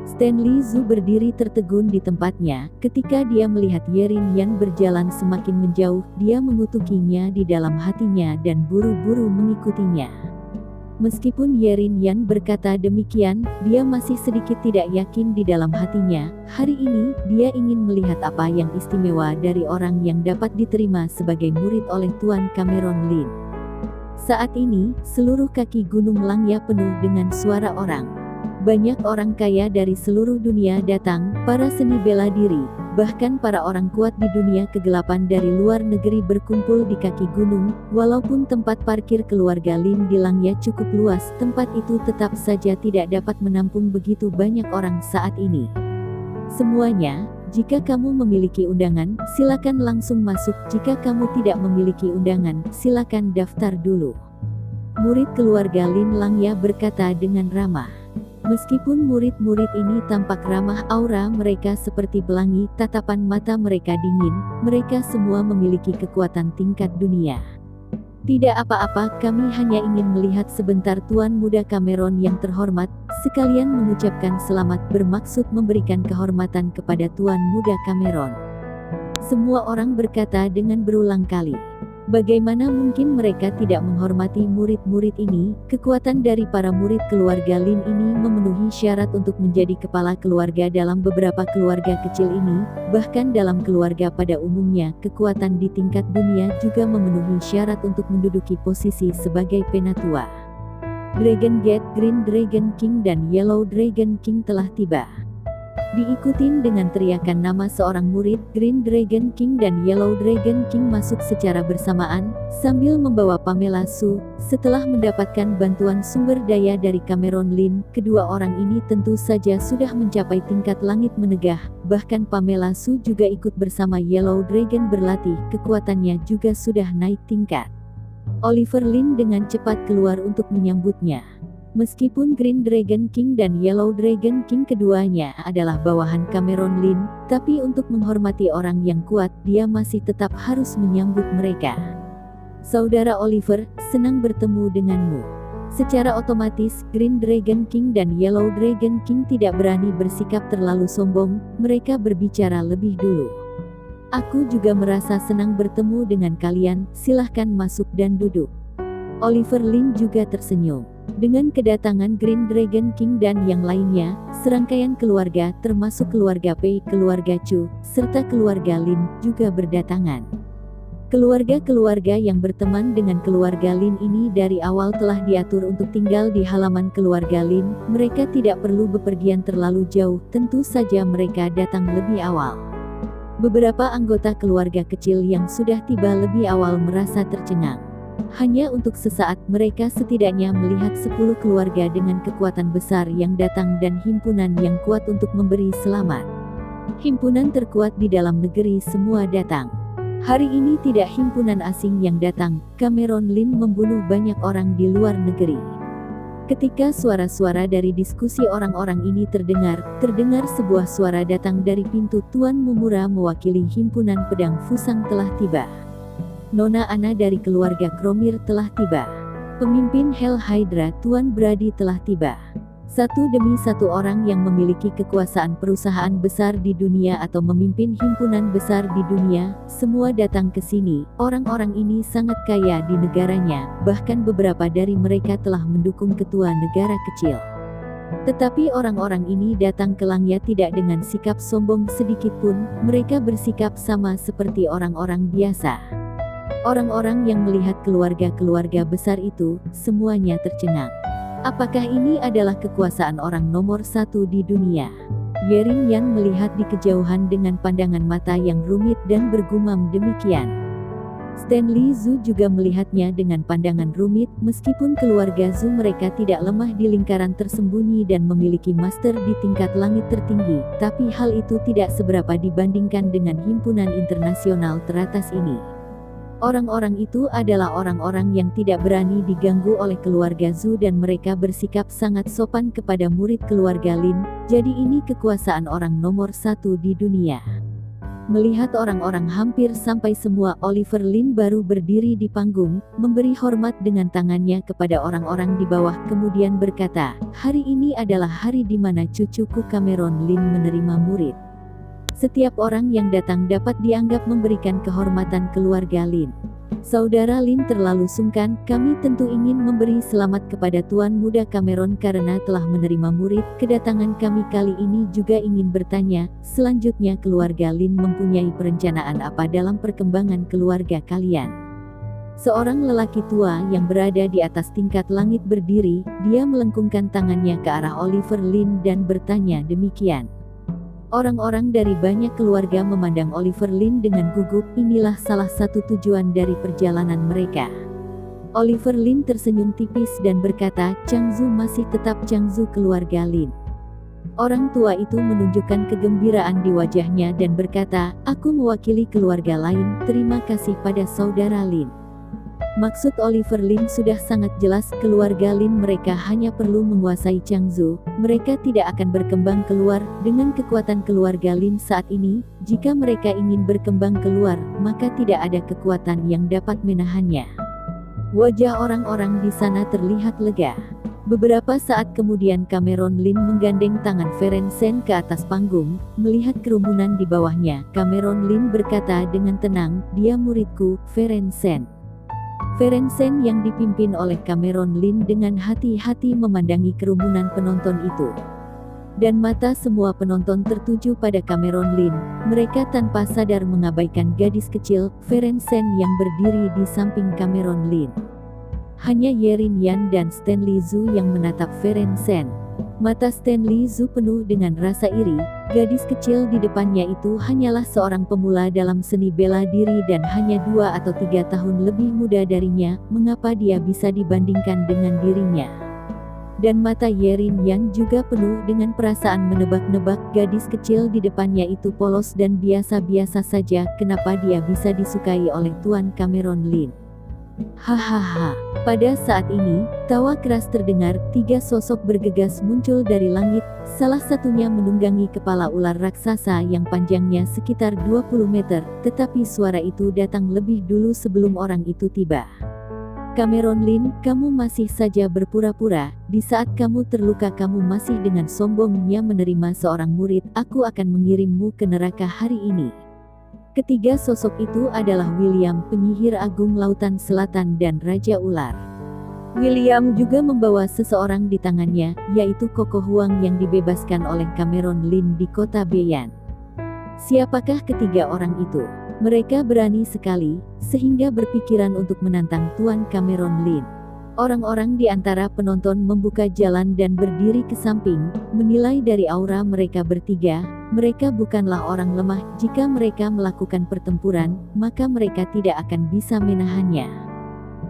Stanley Zhu berdiri tertegun di tempatnya. Ketika dia melihat Yerin Yan berjalan semakin menjauh, dia mengutukinya di dalam hatinya dan buru-buru mengikutinya. Meskipun Yerin Yan berkata demikian, dia masih sedikit tidak yakin di dalam hatinya. Hari ini, dia ingin melihat apa yang istimewa dari orang yang dapat diterima sebagai murid oleh Tuan Cameron Lin. Saat ini, seluruh kaki Gunung Langya penuh dengan suara orang. Banyak orang kaya dari seluruh dunia datang, para seni bela diri, bahkan para orang kuat di dunia kegelapan dari luar negeri berkumpul di kaki gunung. Walaupun tempat parkir keluarga Lin di Langya cukup luas, tempat itu tetap saja tidak dapat menampung begitu banyak orang saat ini. Semuanya, jika kamu memiliki undangan, silakan langsung masuk. Jika kamu tidak memiliki undangan, silakan daftar dulu. Murid keluarga Lin Langya berkata dengan ramah. Meskipun murid-murid ini tampak ramah, aura mereka seperti pelangi, tatapan mata mereka dingin, mereka semua memiliki kekuatan tingkat dunia. Tidak apa-apa, kami hanya ingin melihat sebentar Tuan Muda Cameron yang terhormat, sekalian mengucapkan selamat, bermaksud memberikan kehormatan kepada Tuan Muda Cameron. Semua orang berkata dengan berulang kali. Bagaimana mungkin mereka tidak menghormati murid-murid ini? Kekuatan dari para murid keluarga Lin ini memenuhi syarat untuk menjadi kepala keluarga dalam beberapa keluarga kecil ini. Bahkan dalam keluarga pada umumnya, kekuatan di tingkat dunia juga memenuhi syarat untuk menduduki posisi sebagai penatua. Dragon Gate, Green Dragon King dan Yellow Dragon King telah tiba. Diikutin dengan teriakan nama seorang murid, Green Dragon King dan Yellow Dragon King masuk secara bersamaan, sambil membawa Pamela Su. Setelah mendapatkan bantuan sumber daya dari Cameron Lin, kedua orang ini tentu saja sudah mencapai tingkat langit menegah. Bahkan Pamela Su juga ikut bersama Yellow Dragon berlatih, kekuatannya juga sudah naik tingkat. Oliver Lin dengan cepat keluar untuk menyambutnya. Meskipun Green Dragon King dan Yellow Dragon King keduanya adalah bawahan Cameron Lin, tapi untuk menghormati orang yang kuat, dia masih tetap harus menyambut mereka. Saudara Oliver, senang bertemu denganmu. Secara otomatis, Green Dragon King dan Yellow Dragon King tidak berani bersikap terlalu sombong, mereka berbicara lebih dulu. Aku juga merasa senang bertemu dengan kalian, silahkan masuk dan duduk. Oliver Lin juga tersenyum. Dengan kedatangan Green Dragon King dan yang lainnya, serangkaian keluarga, termasuk keluarga Pei, keluarga Chu, serta keluarga Lin, juga berdatangan. Keluarga-keluarga yang berteman dengan keluarga Lin ini dari awal telah diatur untuk tinggal di halaman keluarga Lin. Mereka tidak perlu bepergian terlalu jauh, tentu saja mereka datang lebih awal. Beberapa anggota keluarga kecil yang sudah tiba lebih awal merasa tercengang. Hanya untuk sesaat mereka setidaknya melihat 10 keluarga dengan kekuatan besar yang datang dan himpunan yang kuat untuk memberi selamat. Himpunan terkuat di dalam negeri semua datang. Hari ini tidak himpunan asing yang datang, Cameron Lin membunuh banyak orang di luar negeri. Ketika suara-suara dari diskusi orang-orang ini terdengar sebuah suara datang dari pintu. Tuan Mumura mewakili himpunan pedang Fusang telah tiba. Nona Ana dari keluarga Kromir telah tiba. Pemimpin Hell Hydra Tuan Brady telah tiba. Satu demi satu orang yang memiliki kekuasaan perusahaan besar di dunia atau memimpin himpunan besar di dunia, semua datang ke sini. Orang-orang ini sangat kaya di negaranya, bahkan beberapa dari mereka telah mendukung ketua negara kecil. Tetapi orang-orang ini datang ke Langya tidak dengan sikap sombong sedikit pun, mereka bersikap sama seperti orang-orang biasa. Orang-orang yang melihat keluarga-keluarga besar itu, semuanya tercengang. Apakah ini adalah kekuasaan orang nomor satu di dunia? Yerin Yan melihat di kejauhan dengan pandangan mata yang rumit dan bergumam demikian. Stanley Zhu juga melihatnya dengan pandangan rumit. Meskipun keluarga Zhu mereka tidak lemah di lingkaran tersembunyi dan memiliki master di tingkat langit tertinggi, tapi hal itu tidak seberapa dibandingkan dengan himpunan internasional teratas ini. Orang-orang itu adalah orang-orang yang tidak berani diganggu oleh keluarga Zhu dan mereka bersikap sangat sopan kepada murid keluarga Lin, jadi ini kekuasaan orang nomor satu di dunia. Melihat orang-orang hampir sampai semua, Oliver Lin baru berdiri di panggung, memberi hormat dengan tangannya kepada orang-orang di bawah kemudian berkata, hari ini adalah hari di mana cucuku Cameron Lin menerima murid. Setiap orang yang datang dapat dianggap memberikan kehormatan keluarga Lin. Saudara Lin terlalu sungkan, kami tentu ingin memberi selamat kepada Tuan Muda Cameron karena telah menerima murid. Kedatangan kami kali ini juga ingin bertanya, selanjutnya keluarga Lin mempunyai perencanaan apa dalam perkembangan keluarga kalian? Seorang lelaki tua yang berada di atas tingkat langit berdiri, dia melengkungkan tangannya ke arah Oliver Lin dan bertanya demikian. Orang-orang dari banyak keluarga memandang Oliver Lin dengan gugup. Inilah salah satu tujuan dari perjalanan mereka. Oliver Lin tersenyum tipis dan berkata, Changzu masih tetap Changzu keluarga Lin. Orang tua itu menunjukkan kegembiraan di wajahnya dan berkata, aku mewakili keluarga lain, terima kasih pada saudara Lin. Maksud Oliver Lin sudah sangat jelas, keluarga Lin mereka hanya perlu menguasai Changzu, mereka tidak akan berkembang keluar. Dengan kekuatan keluarga Lin saat ini, jika mereka ingin berkembang keluar, maka tidak ada kekuatan yang dapat menahannya. Wajah orang-orang di sana terlihat lega. Beberapa saat kemudian Cameron Lin menggandeng tangan Feren Sen ke atas panggung, melihat kerumunan di bawahnya. Cameron Lin berkata dengan tenang, dia muridku, Feren Sen. Feren Sen yang dipimpin oleh Cameron Lin dengan hati-hati memandangi kerumunan penonton itu. Dan mata semua penonton tertuju pada Cameron Lin. Mereka tanpa sadar mengabaikan gadis kecil, Feren Sen yang berdiri di samping Cameron Lin. Hanya Yerin Yan dan Stanley Zhu yang menatap Feren Sen. Mata Stanley Zhu penuh dengan rasa iri, gadis kecil di depannya itu hanyalah seorang pemula dalam seni bela diri dan hanya 2 atau 3 tahun lebih muda darinya, mengapa dia bisa dibandingkan dengan dirinya? Dan mata Yerin Yan juga penuh dengan perasaan menebak-nebak, gadis kecil di depannya itu polos dan biasa-biasa saja, kenapa dia bisa disukai oleh Tuan Cameron Lin? Hahaha. Pada saat ini, tawa keras terdengar. 3 sosok bergegas muncul dari langit, salah satunya menunggangi kepala ular raksasa yang panjangnya sekitar 20 meter, tetapi suara itu datang lebih dulu sebelum orang itu tiba. Cameron Lin, kamu masih saja berpura-pura. Di saat kamu terluka kamu masih dengan sombongnya menerima seorang murid. Aku akan mengirimmu ke neraka hari ini. Ketiga sosok itu adalah William, penyihir agung lautan selatan dan Raja Ular. William juga membawa seseorang di tangannya, yaitu Koko Huang yang dibebaskan oleh Cameron Lin di kota Beian. Siapakah ketiga orang itu? Mereka berani sekali, sehingga berpikiran untuk menantang Tuan Cameron Lin. Orang-orang di antara penonton membuka jalan dan berdiri ke samping, menilai dari aura mereka bertiga. Mereka bukanlah orang lemah. Jika mereka melakukan pertempuran, maka mereka tidak akan bisa menahannya.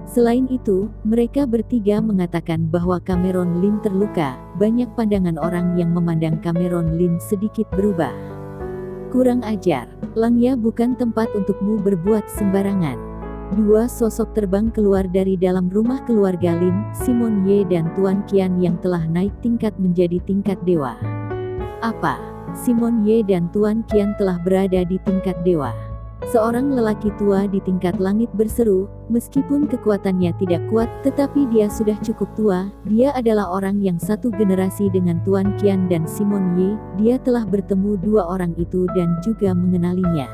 Selain itu, mereka bertiga mengatakan bahwa Cameron Lin terluka. Banyak pandangan orang yang memandang Cameron Lin sedikit berubah. Kurang ajar, Langya bukan tempat untukmu berbuat sembarangan. Dua sosok terbang keluar dari dalam rumah keluarga Lin, Simon Ye dan Tuan Qian yang telah naik tingkat menjadi tingkat dewa. Apa? Simon Ye dan Tuan Qian telah berada di tingkat dewa. Seorang lelaki tua di tingkat langit berseru, meskipun kekuatannya tidak kuat, tetapi dia sudah cukup tua. Dia adalah orang yang satu generasi dengan Tuan Qian dan Simon Ye. Dia telah bertemu dua orang itu dan juga mengenalinya.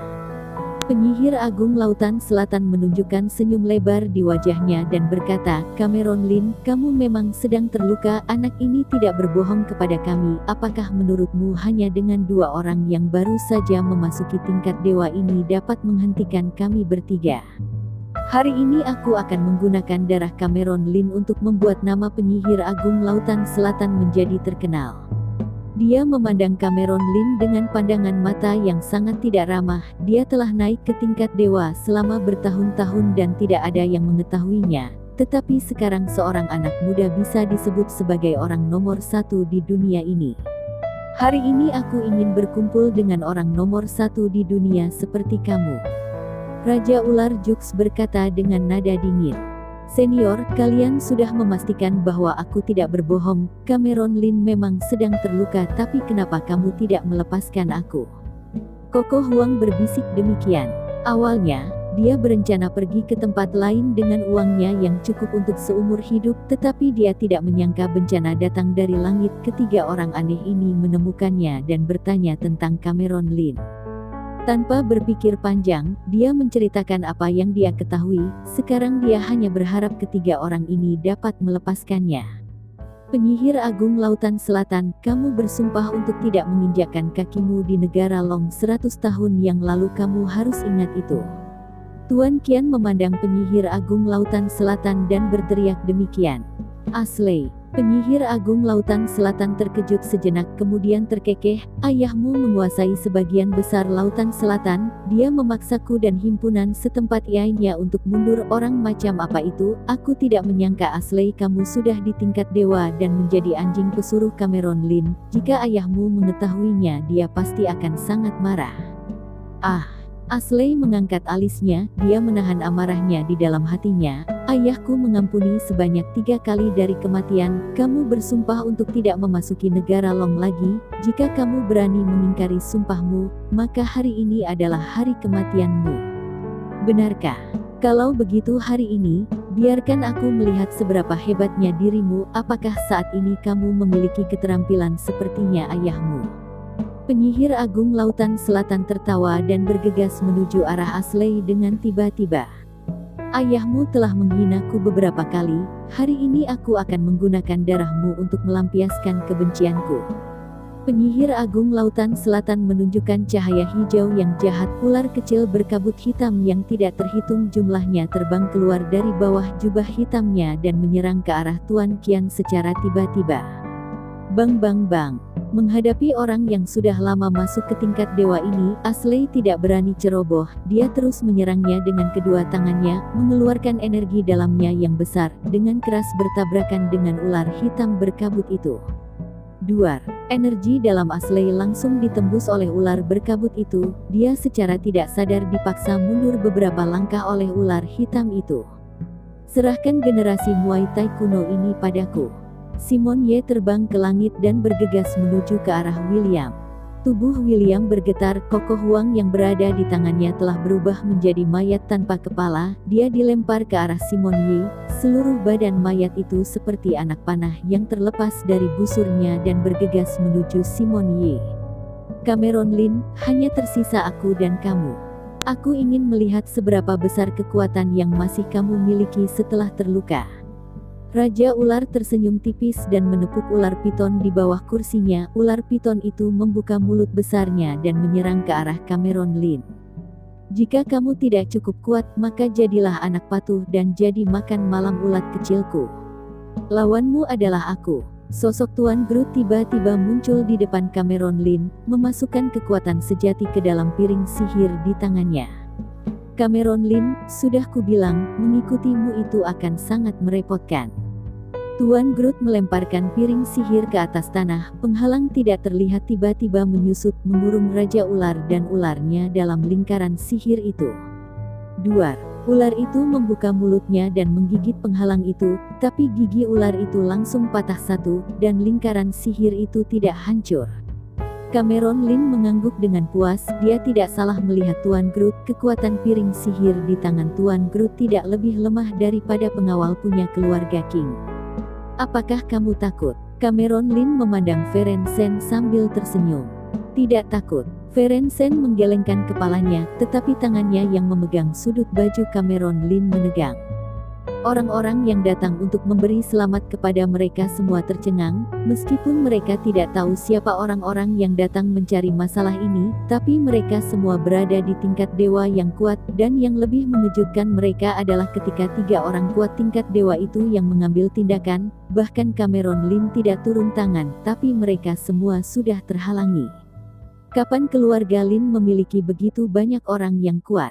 Penyihir Agung Lautan Selatan menunjukkan senyum lebar di wajahnya dan berkata, Cameron Lin, kamu memang sedang terluka. Anak ini tidak berbohong kepada kami. Apakah menurutmu hanya dengan dua orang yang baru saja memasuki tingkat dewa ini dapat menghentikan kami bertiga? Hari ini aku akan menggunakan darah Cameron Lin untuk membuat nama penyihir Agung Lautan Selatan menjadi terkenal. Dia memandang Cameron Lin dengan pandangan mata yang sangat tidak ramah. Dia telah naik ke tingkat dewa selama bertahun-tahun dan tidak ada yang mengetahuinya. Tetapi sekarang seorang anak muda bisa disebut sebagai orang nomor satu di dunia ini. Hari ini aku ingin berkumpul dengan orang nomor satu di dunia seperti kamu. Raja Ular Jux berkata dengan nada dingin. Senior, kalian sudah memastikan bahwa aku tidak berbohong. Cameron Lin memang sedang terluka, tapi kenapa kamu tidak melepaskan aku? Koko Huang berbisik demikian. Awalnya, dia berencana pergi ke tempat lain dengan uangnya yang cukup untuk seumur hidup, tetapi dia tidak menyangka bencana datang dari langit. Ketiga orang aneh ini menemukannya dan bertanya tentang Cameron Lin. Tanpa berpikir panjang, dia menceritakan apa yang dia ketahui. Sekarang dia hanya berharap ketiga orang ini dapat melepaskannya. Penyihir Agung Lautan Selatan, kamu bersumpah untuk tidak menginjakkan kakimu di negara Long 100 tahun yang lalu. Kamu harus ingat itu. Tuan Qian memandang penyihir Agung Lautan Selatan dan berteriak demikian. Asli. Penyihir Agung Lautan Selatan terkejut sejenak kemudian terkekeh, ayahmu menguasai sebagian besar Lautan Selatan, dia memaksaku dan himpunan setempat lainnya untuk mundur. Orang macam apa itu? Aku tidak menyangka Asli kamu sudah di tingkat dewa dan menjadi anjing pesuruh Cameron Lin. Jika ayahmu mengetahuinya dia pasti akan sangat marah. Asli mengangkat alisnya, dia menahan amarahnya di dalam hatinya. Ayahku mengampuni sebanyak 3 kali dari kematian. Kamu bersumpah untuk tidak memasuki negara Long lagi. Jika kamu berani mengingkari sumpahmu, maka hari ini adalah hari kematianmu. Benarkah? Kalau begitu hari ini, biarkan aku melihat seberapa hebatnya dirimu. Apakah saat ini kamu memiliki keterampilan sepertinya ayahmu? Penyihir Agung Lautan Selatan tertawa dan bergegas menuju arah Asli dengan tiba-tiba. Ayahmu telah menghinaku beberapa kali, hari ini aku akan menggunakan darahmu untuk melampiaskan kebencianku. Penyihir Agung Lautan Selatan menunjukkan cahaya hijau yang jahat. Ular kecil berkabut hitam yang tidak terhitung jumlahnya terbang keluar dari bawah jubah hitamnya dan menyerang ke arah Tuan Qian secara tiba-tiba. Bang bang bang. Menghadapi orang yang sudah lama masuk ke tingkat dewa ini, Asli tidak berani ceroboh. Dia terus menyerangnya dengan kedua tangannya, mengeluarkan energi dalamnya yang besar, dengan keras bertabrakan dengan ular hitam berkabut itu. Duar, energi dalam Asli langsung ditembus oleh ular berkabut itu. Dia secara tidak sadar dipaksa mundur beberapa langkah oleh ular hitam itu. Serahkan generasi Muay Thai kuno ini padaku. Simon Ye terbang ke langit dan bergegas menuju ke arah William. Tubuh William bergetar. Koko Huang yang berada di tangannya telah berubah menjadi mayat tanpa kepala. Dia dilempar ke arah Simon Ye. Seluruh badan mayat itu seperti anak panah yang terlepas dari busurnya dan bergegas menuju Simon Ye. Cameron Lin, hanya tersisa aku dan kamu. Aku ingin melihat seberapa besar kekuatan yang masih kamu miliki setelah terluka. Raja ular tersenyum tipis dan menepuk ular piton di bawah kursinya. Ular piton itu membuka mulut besarnya dan menyerang ke arah Cameron Lin. Jika kamu tidak cukup kuat, maka jadilah anak patuh dan jadi makan malam ulat kecilku. Lawanmu adalah aku. Sosok Tuan Groot tiba-tiba muncul di depan Cameron Lin, memasukkan kekuatan sejati ke dalam piring sihir di tangannya. Cameron Lin, sudah kubilang, mengikutimu itu akan sangat merepotkan. Tuan Groot melemparkan piring sihir ke atas tanah, penghalang tidak terlihat tiba-tiba menyusut mengurung Raja Ular dan ularnya dalam lingkaran sihir itu. Duar. Ular itu membuka mulutnya dan menggigit penghalang itu, tapi gigi ular itu langsung patah satu, dan lingkaran sihir itu tidak hancur. Cameron Lin mengangguk dengan puas, dia tidak salah melihat Tuan Groot. Kekuatan piring sihir di tangan Tuan Groot tidak lebih lemah daripada pengawal punya keluarga King. Apakah kamu takut? Cameron Lin memandang Feren Sen sambil tersenyum. Tidak takut. Feren Sen menggelengkan kepalanya, tetapi tangannya yang memegang sudut baju Cameron Lin menegang. Orang-orang yang datang untuk memberi selamat kepada mereka semua tercengang, meskipun mereka tidak tahu siapa orang-orang yang datang mencari masalah ini, tapi mereka semua berada di tingkat dewa yang kuat, dan yang lebih mengejutkan mereka adalah ketika 3 orang kuat tingkat dewa itu yang mengambil tindakan, bahkan Cameron Lin tidak turun tangan, tapi mereka semua sudah terhalangi. Kapan keluarga Lin memiliki begitu banyak orang yang kuat?